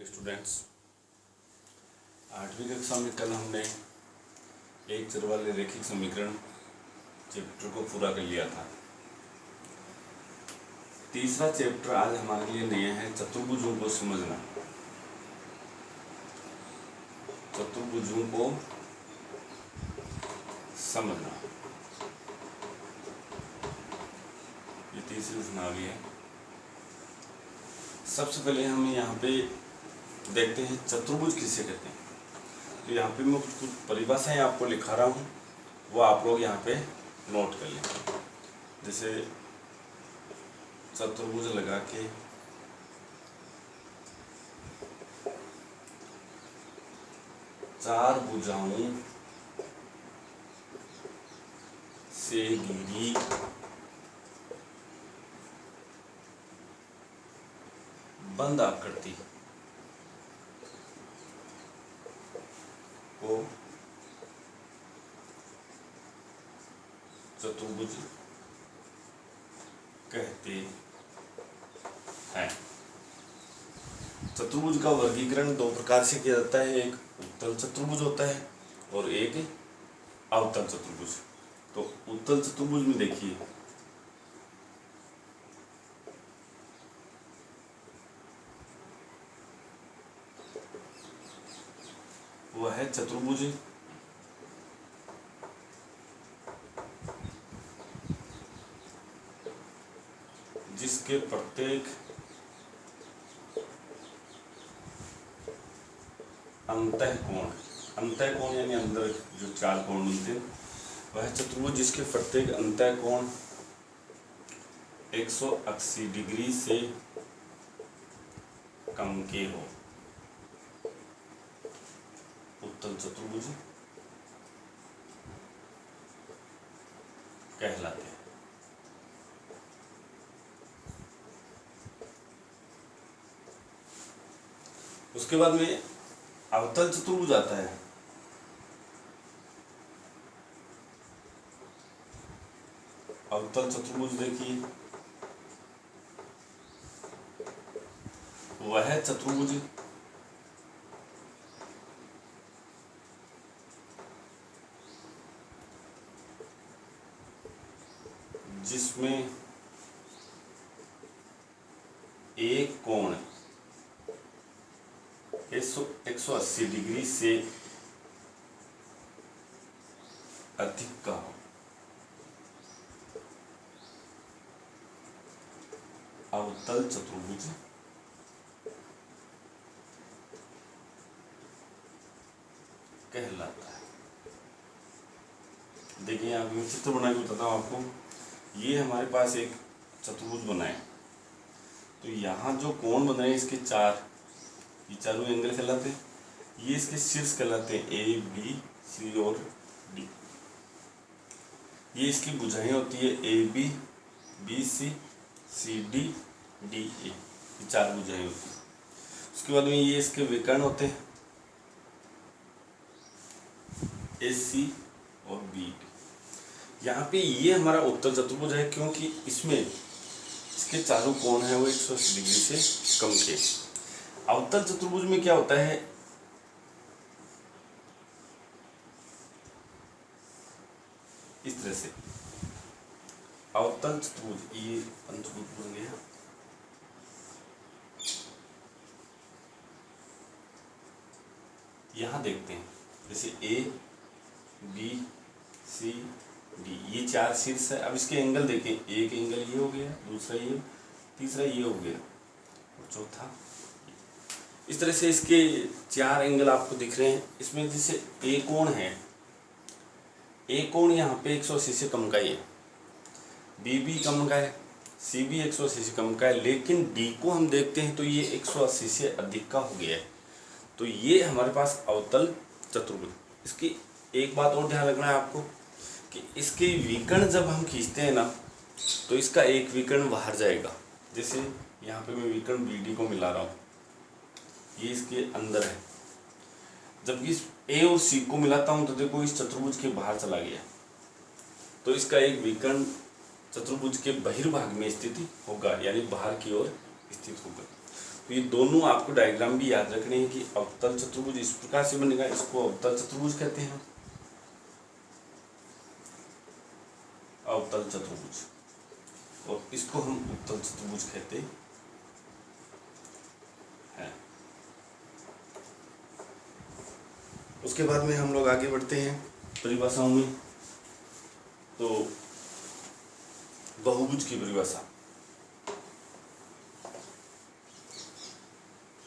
Students, 8वीं कक्षा में कल हमने एक चर वाले रैखिक समीकरण चैप्टर को पूरा कर लिया था। तीसरा चैप्टर आज हमारे लिए नया है, चतुर्भुजों को समझना। चतुर्भुजों को समझना ये तीसरी प्रणाली है। सबसे पहले हम यहाँ पे देखते हैं चतुर्भुज किसे कहते हैं। तो यहाँ पे मैं कुछ परिभाषाएं आपको लिखा रहा हूँ, वो आप लोग यहाँ पे नोट कर लें। जैसे चतुर्भुज लगा के चार भुजाओं से घिरी बंद आकृति को चतुर्भुज कहते हैं। चतुर्भुज का वर्गीकरण दो प्रकार से किया जाता है, एक उत्तल चतुर्भुज होता है और एक अवतल चतुर्भुज। तो उत्तल चतुर्भुज में देखिए वह है चतुर्भुज जिसके प्रत्येक अंतःकोण यानी अंदर जो चार कोण मिलते हैं, वह चतुर्भुज जिसके प्रत्येक अंतःकोण 180 डिग्री से कम के हो, उत्तल चतुर्भुज कहलाते हैं। उसके बाद में अवतल चतुर्भुज आता है। अवतल चतुर्भुज देखिए वह चतुर्भुज जिसमें एक कोण 180 डिग्री से अधिक का हो, अवतल चतुर्भुज कहलाता है। देखिए यहाँ मैं चित्र बना के बताता हूँ आपको। ये हमारे पास एक चतुर्भुज बना है, तो यहाँ जो कोण बन रहे हैं इसके चार, ये चारों एंगल कहलाते हैं। ये इसके शीर्ष कहलाते हैं, ए बी सी और डी। ये इसकी भुजाएं होती है, A B B C D D A, ये चार भुजाएं होती है। उसके बाद में ये इसके विकर्ण होते हैं, ए सी और बी डी। यहाँ पे ये हमारा उत्तल चतुर्भुज है, क्योंकि इसमें इसके चारों कोण है वो 180 डिग्री से कम के। अवतल चतुर्भुज में क्या होता है, इस तरह से अवतल चतुर्भुज ये पंचभुज बन गया। यहां देखते हैं जैसे ए बी सी डी, ये चार शीर्ष है। अब इसके एंगल देखें, एक एंगल ये हो गया, दूसरा ये, तीसरा ये हो गया और चौथा। इस तरह से इसके चार एंगल आपको दिख रहे हैं। इसमें जैसे ए कोण है, ए कोण यहाँ पे 180 से कम का ही है, बी भी कम का है, सी भी 180 से कम का है, लेकिन डी को हम देखते हैं तो ये 180 से अधिक का हो गया है। तो ये हमारे पास अवतल चतुर्भुज। इसकी एक बात और ध्यान रखना है आपको कि इसके विकर्ण जब हम खींचते हैं ना, तो इसका एक विकर्ण बाहर जाएगा। जैसे यहाँ पे मैं विकर्ण बी डी को मिला रहा हूँ, ये इसके अंदर है, जबकि इस ए और सी को मिलाता हूं तो देखो इस चतुर्भुज के बाहर चला गया। तो इसका एक विकर्ण चतुर्भुज के बहिर्भाग में स्थिति होगा, यानी बाहर की ओर स्थित होगा। तो ये दोनों आपको डायग्राम भी याद रखने हैं कि अवतल चतुर्भुज इस प्रकार से बनेगा, इसको अवतल चतुर्भुज कहते हैं, अवतल चतुर्भुज, और इसको हम उत्तल चतुर्भुज कहते हैं। उसके बाद में हम लोग आगे बढ़ते हैं परिभाषाओं में। तो बहुभुज की परिभाषा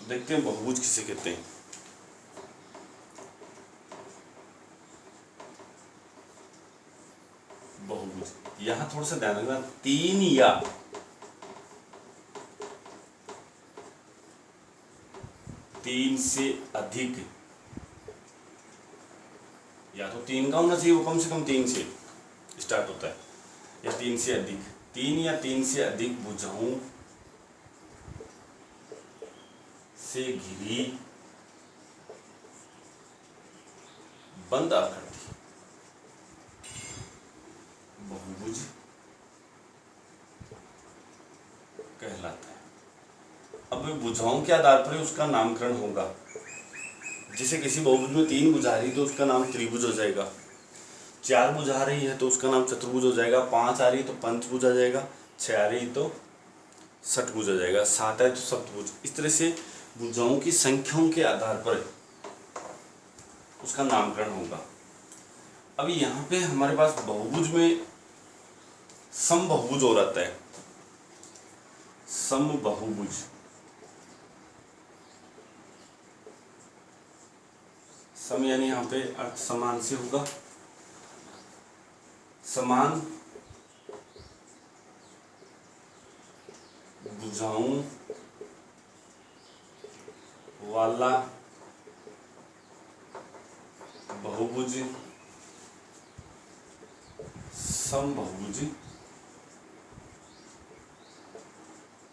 देखते हैं, बहुभुज किसे कहते हैं। बहुभुज, यहां थोड़ा सा ध्यान रखना, तीन या तीन से अधिक, या तो तीन का होना चाहिए, वो कम से कम तीन से स्टार्ट होता है, या तीन से अधिक, तीन या तीन से अधिक भुजाओं से घिरी बंद आकृति बहुभुज कहलाता है। अब भुजाओं के आधार पर उसका नामकरण होगा। जैसे किसी बहुभुज में तीन भुजा आ रही तो उसका नाम त्रिभुज हो जाएगा, चार भुजा आ रही है तो उसका नाम चतुर्भुज हो जाएगा, पांच आ रही है तो पंचभुज आ जाएगा, छह आ रही तो षटभुज आ जाएगा, सात है तो सप्तभुज। इस तरह से भुजाओं की संख्याओं के आधार पर उसका नामकरण होगा। अभी यहाँ पे हमारे पास बहुभुज में समबहुभुज हो रहता है, समबहुभुज, सम यानी यहाँ पे अर्थ समान से होगा, समान भुजाओं वाला बहुभुज समबहुभुज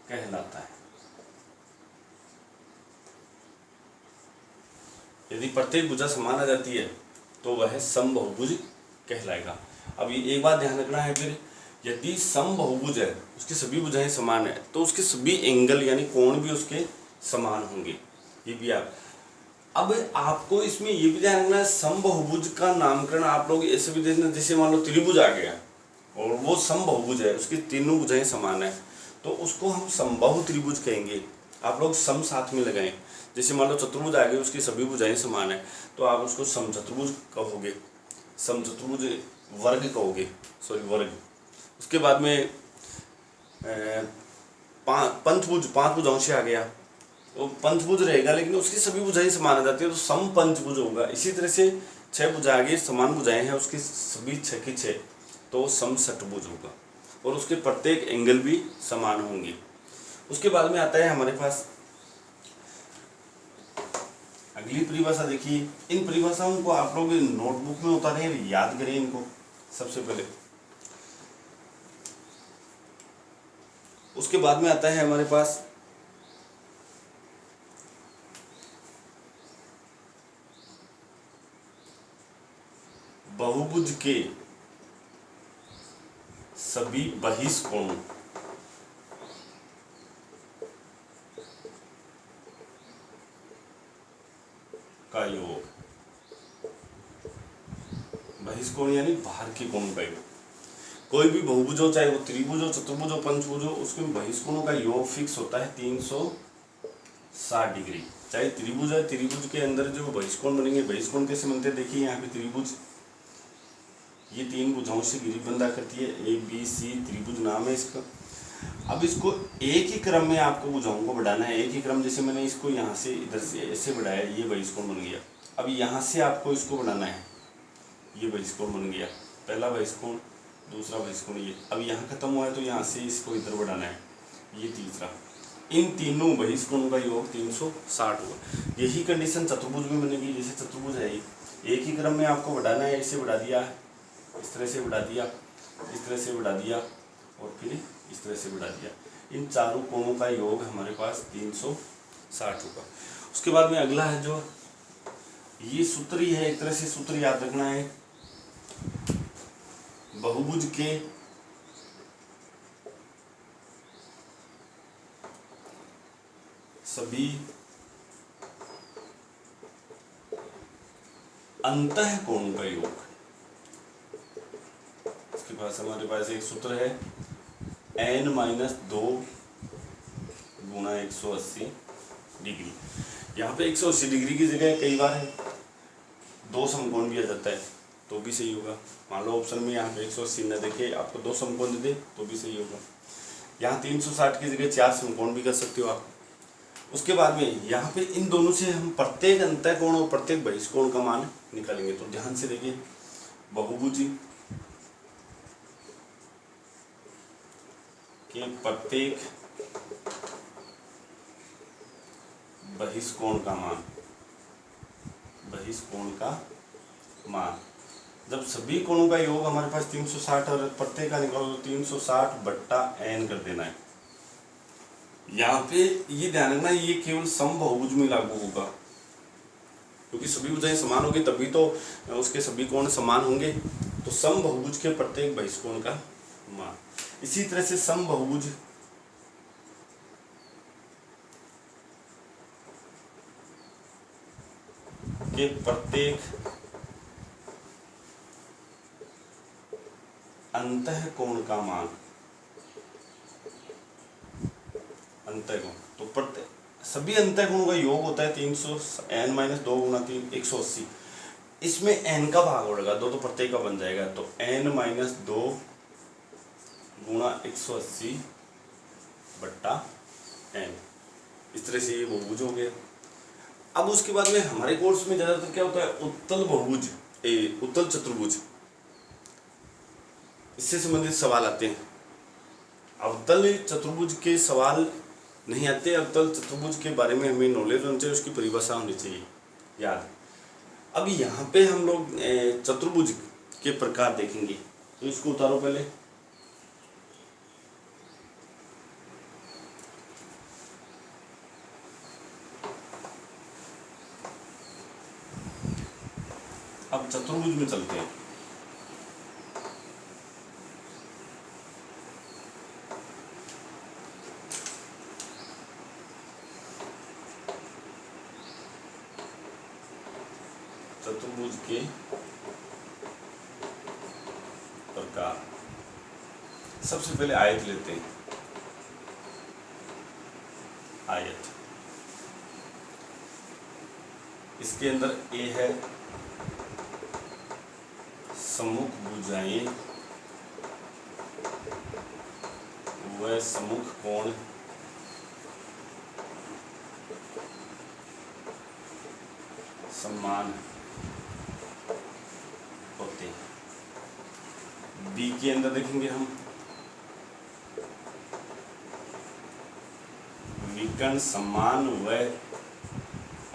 कहलाता है। यदि प्रत्येक भुजा समान आ जाती है तो वह समबहुभुज कहलाएगा। अब ये एक बात ध्यान रखना है, फिर यदि समबहुभुज है, उसकी सभी भुजाएं समान है, तो उसके सभी एंगल यानी कोण भी उसके समान होंगे। ये भी अब आपको इसमें ये भी ध्यान रखना है, समबहुभुज का नामकरण आप लोग ऐसे भी देखना, जैसे मान लो त्रिभुज आ गया और वो समबहुभुज है, उसकी तीनों भुजाएं समान है, तो उसको हम समबाहु त्रिभुज कहेंगे। आप लोग सम साथ में लगाएं। जैसे मान लो चतुर्भुज आ गए, उसकी सभी भुजाएं समान है, तो आप उसको समचतुर्भुज कहोगे, समचतुर्भुज वर्ग कहोगे, सॉरी वर्ग। उसके बाद में पंचभुज, पांच भुजाओं से आ गया, वो पंचभुज रहेगा लेकिन उसकी सभी भुजाएं समान आ जाती है, तो सम पंचभुज होगा। इसी तरह से छह भुजा आगे समान भुजाएं हैं, उसकी सभी छह की छह, तो सम षटभुज होगा और उसके प्रत्येक एंगल भी समान होंगे। उसके बाद में आता है हमारे पास अगली परिभाषा। देखिए, इन परिभाषाओं को आप लोग नोटबुक में उतारें, याद करें इनको सबसे पहले। उसके बाद में आता है हमारे पास बहुभुज के सभी बहिष्कोणों का योग, बहिष्कोण यानी बाहर के कोणों का योग। कोई भी बहुभुज हो, चाहे वो त्रिभुज हो, चतुर्भुज हो, पंचभुज हो, उसमें बहिष्कोणों का योग फिक्स होता है 360 डिग्री। चाहे त्रिभुज है, त्रिभुज के अंदर जो बहिष्कोण बनेंगे, बहिष्कोण कैसे बनते हैं, देखिए यहाँ पे त्रिभुज, ये तीन भुजाओं से घिरी बंद आकृति है, ए बी सी त्रिभुज नाम है इसका। अब इसको एक ही क्रम में आपको भुजाओं को बढ़ाना है, एक ही क्रम। जैसे मैंने इसको यहाँ से इधर से ऐसे बढ़ाया, ये बहिष्कोण बन गया। अब यहाँ से आपको इसको बढ़ाना है, ये बहिष्कोण बन गया, पहला बहिष्कोण, दूसरा बहिष्कोण ये। अब यहाँ खत्म हुआ है तो यहाँ से इसको इधर बढ़ाना है, ये तीसरा। इन तीनों बहिष्कोणों का योग 360 होगा। यही कंडीशन चतुर्भुज में बनेगी। जैसे चतुर्भुज है, एक ही क्रम में आपको बढ़ाना है, ऐसे बढ़ा दिया, इस तरह से बढ़ा दिया, इस तरह से बढ़ा दिया और फिर इस तरह से बढ़ा दिया। इन चारों कोणों का योग हमारे पास 360 होगा। उसके बाद में अगला है जो ये सूत्र ही है, एक तरह से सूत्र याद रखना है, बहुभुज के सभी अंतःकोण का योग। इसके पास हमारे पास एक सूत्र है n-2 गुणा 180 डिग्री। यहाँ पे 180 डिग्री की जगह कई बार है 2 समकोण भी आ जाता है तो भी सही होगा। मान लो ऑप्शन में यहाँ पे 180 न देखे आपको 2 समकोण दे तो भी सही होगा। यहाँ 360 की जगह 4 समकोण भी कर सकते हो आप। उसके बाद में यहाँ पे इन दोनों से हम प्रत्येक अंतःकोण और प्रत्येक बहिष्कोण का मान निकालेंगे। तो ध्यान से देखिए, बहुभुज के प्रत्येक बहिष्कोण का मान, बहिष्कोण का मान जब सभी कोणों का योग हमारे पास 360 और प्रत्येक का निकालो तो 360/n कर देना है। यहाँ पे ये ध्यान रखना, ये केवल समबहुभुज में लागू होगा क्योंकि सभी भुजाएं समान होगी तभी तो उसके सभी कोण समान होंगे। तो समबहुभुज के प्रत्येक बहिष्कोण का मान। इसी तरह से समबहुभुज के प्रत्येक अंतःकोण का मान, अंतःकोण तो प्रत्येक सभी अंतःकोणों का योग होता है 300n-2 गुणा 180। इसमें n का भाग होगा 2 तो प्रत्येक का बन जाएगा तो n-2 गुणा 180/n। इस तरह से ये बहुभुज हो गया। अब उसके बाद में हमारे कोर्स में ज्यादातर क्या होता है उत्तल बहुभुज, उत्तल चतुर्भुज, इससे संबंधित सवाल आते हैं। अवतल चतुर्भुज के सवाल नहीं आते। अवतल चतुर्भुज के बारे में हमें नॉलेज होनी चाहिए, उसकी परिभाषा होनी चाहिए याद। अब यहाँ पे हम लोग चतुर्भुज के प्रकार देखेंगे तो इसको उतारो पहले। अब चतुर्भुज में चलते हैं। चतुर्भुज के प्रकार, सबसे पहले आयत लेते हैं। आयत, इसके अंदर ए है सम्मुख भुजाएं व सम्मुख कोण समान होते हैं। बी के अंदर देखेंगे हम विकर्ण समान व,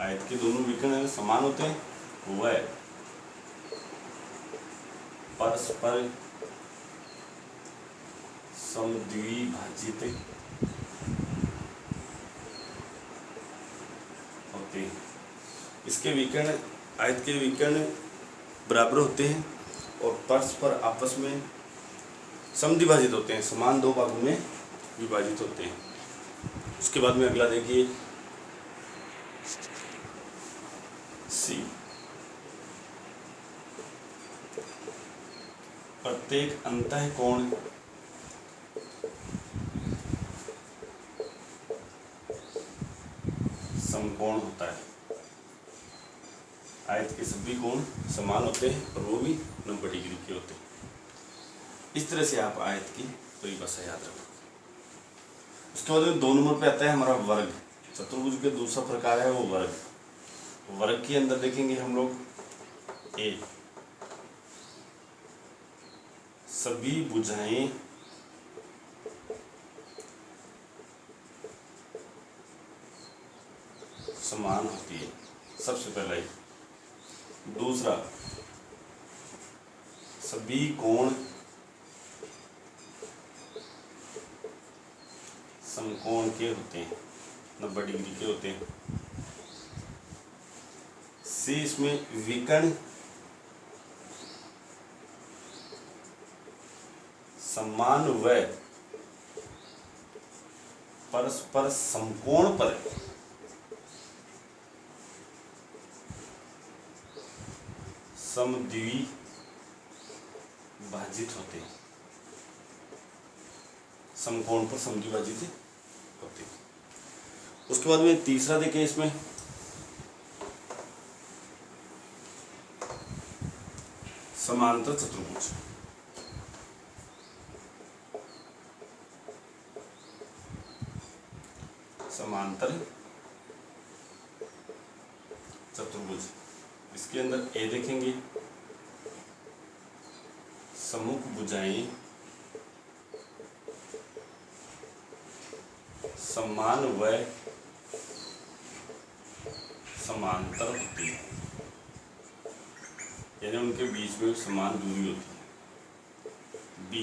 आयत के दोनों विकर्ण समान होते हैं व परस्पर समद्विभाजित होते हैं। इसके विकर्ण, आयत के विकर्ण बराबर होते हैं और परस्पर आपस में समद्विभाजित होते हैं, समान 2 भागों में विभाजित होते हैं। उसके बाद में अगला देखिए सी, प्रत्येक अंतःकोण समकोण होता है। आयत के सभी कोण समान होते हैं और वो भी 90 डिग्री के होते हैं। इस तरह से आप आयत की परिभाषा याद रखो। उसके बाद में 2 नंबर पे आता है हमारा वर्ग। चतुर्भुज के दूसरा प्रकार है वो वर्ग। वर्ग के अंदर देखेंगे हम लोग ए, सभी भुजाएं समान होती है, सबसे पहला ही। दूसरा, सभी कोण समकोण के होते हैं, 90 डिग्री के होते हैं। सी, इसमें विकर्ण समान व परस्पर समकोण पर समद्विभाजित होते हैं, समकोण पर समद्विभाजित होते हैं। उसके बाद में तीसरा देखें इसमें, समांतर चतुर्भुज। समांतर चतुर्भुज, इसके अंदर ए देखेंगे, सम्मुख भुजाएं समान व समांतर होती है, यानी उनके बीच में समान दूरी होती है। बी,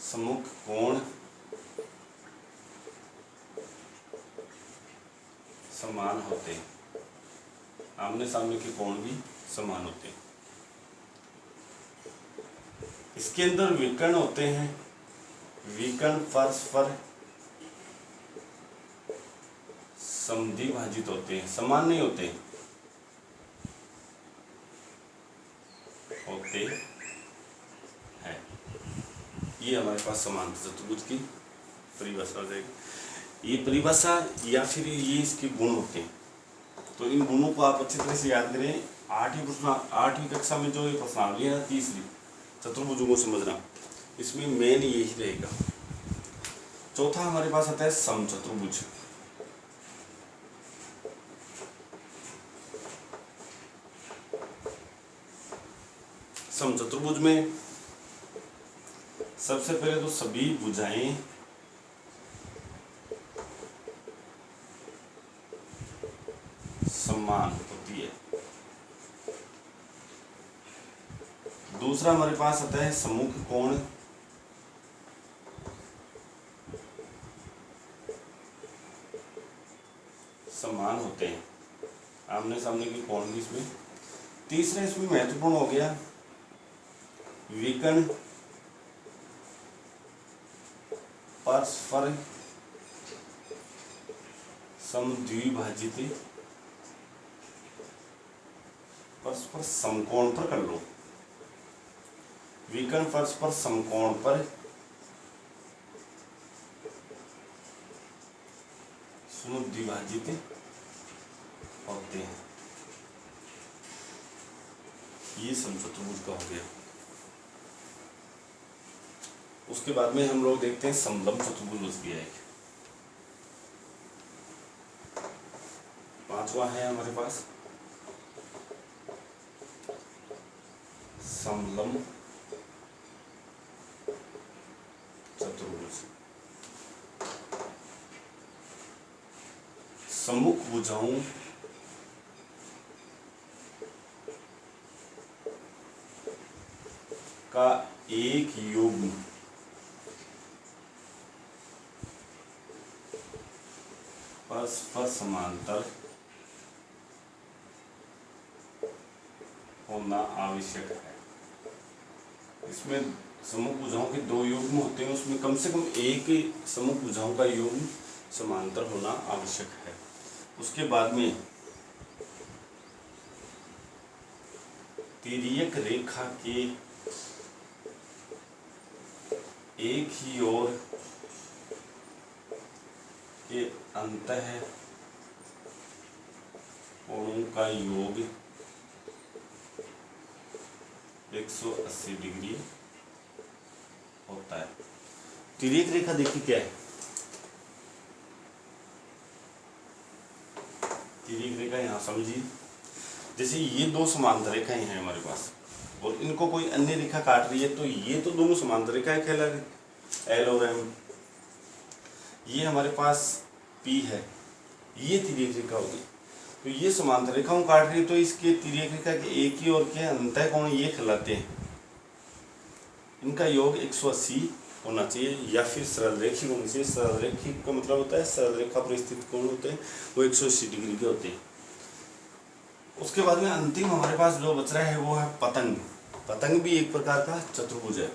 सम्मुख कोण समान होते हैं, आमने सामने के कोण भी समान होते हैं। इसके अंदर विकर्ण होते हैं, विकर्ण परस्पर समद्विभाजित होते हैं, समान नहीं होते हैं। ये हमारे पास समांतर चतुर्भुज की परिभाषा हो जाएगी। ये परिभाषा या फिर ये इसके गुण होते हैं। तो इन गुणों को आप अच्छी तरह से याद करें। आठवीं कक्षा में जो ये प्रश्नावली है ना, तीसरी चतुर्भुजों को समझना, इसमें मेन यही रहेगा। चौथा हमारे पास आता है समचतुर्भुज। समचतुर्भुज में सबसे पहले तो सभी भुजाएं समान होती है। दूसरा हमारे पास आता है सम्मुख कोण समान होते हैं, आमने सामने के कोण भी इसमें। तीसरा इसमें महत्वपूर्ण हो गया विकर्ण परस्पर समद्विभाजित, परस्पर समकोण पर कर लो, विकर्ण परस्पर समकोण पर समद्विभाजित होते हैं। ये समचतुर्भुज का हो गया। उसके बाद में हम लोग देखते हैं समलंब चतुर्भुज बच गया एक। पांचवा है हमारे पास समलंब चतुर्भुज। सम्मुख भुजाओं का एक युग्म परस्पर समांतर होना आवश्यक है। इसमें सम्मुख भुजाओं के दो युग्म होते हैं, उसमें कम से कम एक सम्मुख भुजाओं का युग्म समांतर होना आवश्यक है। उसके बाद में तिर्यक रेखा के एक ही ओर के अंतः कोणों का योग 180 डिग्री होता है। तिर्यक रेखा देखिए क्या है। तिर्यक रेखा यहाँ समझिए, जैसे ये दो समांतर रेखाएं हैं हमारे पास और इनको कोई अन्य रेखा काट रही है, तो ये तो दोनों समांतर रेखाएं कहला रही, एल और एम। ये हमारे पास पी है, ये तिर्यक रेखा होगी, तो ये समांतर रेखाओं काट रही है, तो इसके तिर्यक रेखा के एक ही ओर के अंतः कोण ये कहलाते हैं। इनका योग 180 होना चाहिए या फिर सरल रेखिक होनी चाहिए। सरल रेखिक का मतलब होता है सरल रेखा पर स्थित कोण होते हैं वो 180 डिग्री के होते हैं। उसके बाद में अंतिम हमारे पास जो बच रहा है वो है पतंग। पतंग भी एक प्रकार का चतुर्भुज है।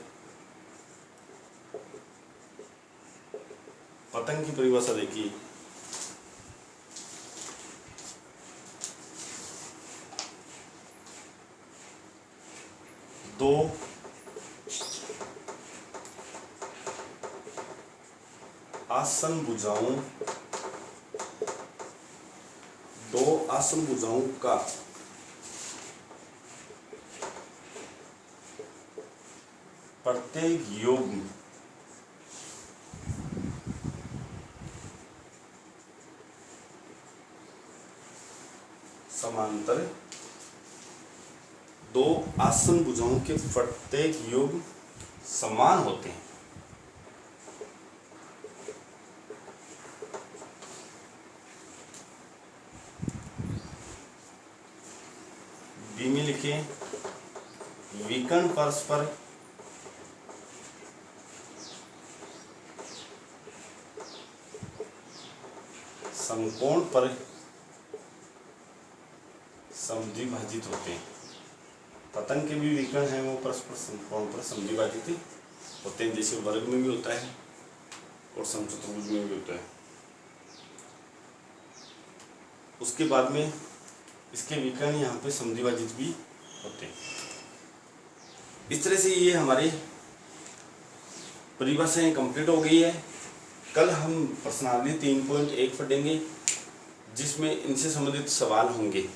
पतंग की परिभाषा देखिए, दो आसन भुजाओं का प्रत्येक योग समांतर, दो आसन भुजाओं के प्रत्येक योग समान होते हैं। बी में लिखें विकर्ण परस्पर समकोण पर समद्विभाजित होते हैं। पतंग के भी विकर्ण हैं, वो परस्पर समकोण पर समद्विभाजित होते हैं, जैसे वर्ग में भी होता है और समचतुर्भुज में भी होता है। उसके बाद में इसके विकर्ण यहाँ पे समद्विभाजित भी होते हैं। इस तरह से ये हमारी परिभाषाएं कंप्लीट हो गई है। कल हम प्रश्नावली 3.1 पढ़ेंगे, जिसमें इनसे संबंधित सवाल होंगे।